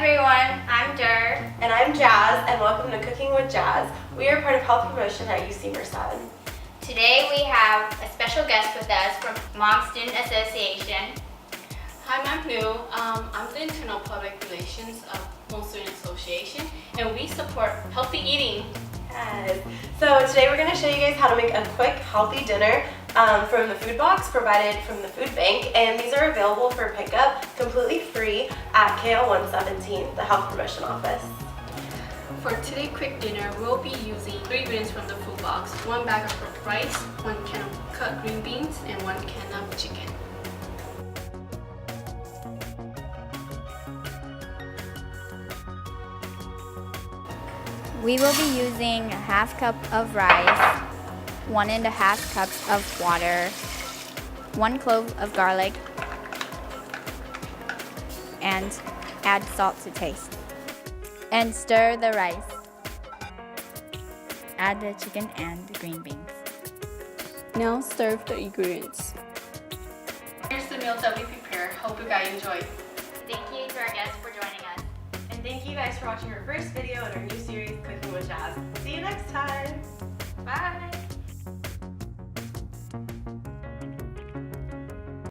everyone, I'm Jer. And I'm Jazz, and welcome to Cooking with Jazz. We are part of Health Promotion at UC Merced. Today we have a special guest with us from Mom Student Association. Hi, I'm new. I'm the Internal Public Relations of Home Student Association, and we support healthy eating. Yes. So today we're going to show you guys how to make a quick, healthy dinner from the food box provided from the food bank, and these are available for pickup completely free at KL 117, the Health Promotion Office. For today's quick dinner, we'll be using 3 ingredients from the food box: 1 bag of rice, 1 can of cut green beans, and 1 can of chicken. We will be using a half cup of rice, 1.5 cups of water, 1 clove of garlic, and add salt to taste. And stir the rice. Add the chicken and the green beans. Now serve the ingredients. Here's the meal that we prepared. Hope you guys enjoy. Thank you to our guests for joining us. And thank you guys for watching our first video in our new series, Cooking with Jazz. See you next time. Bye.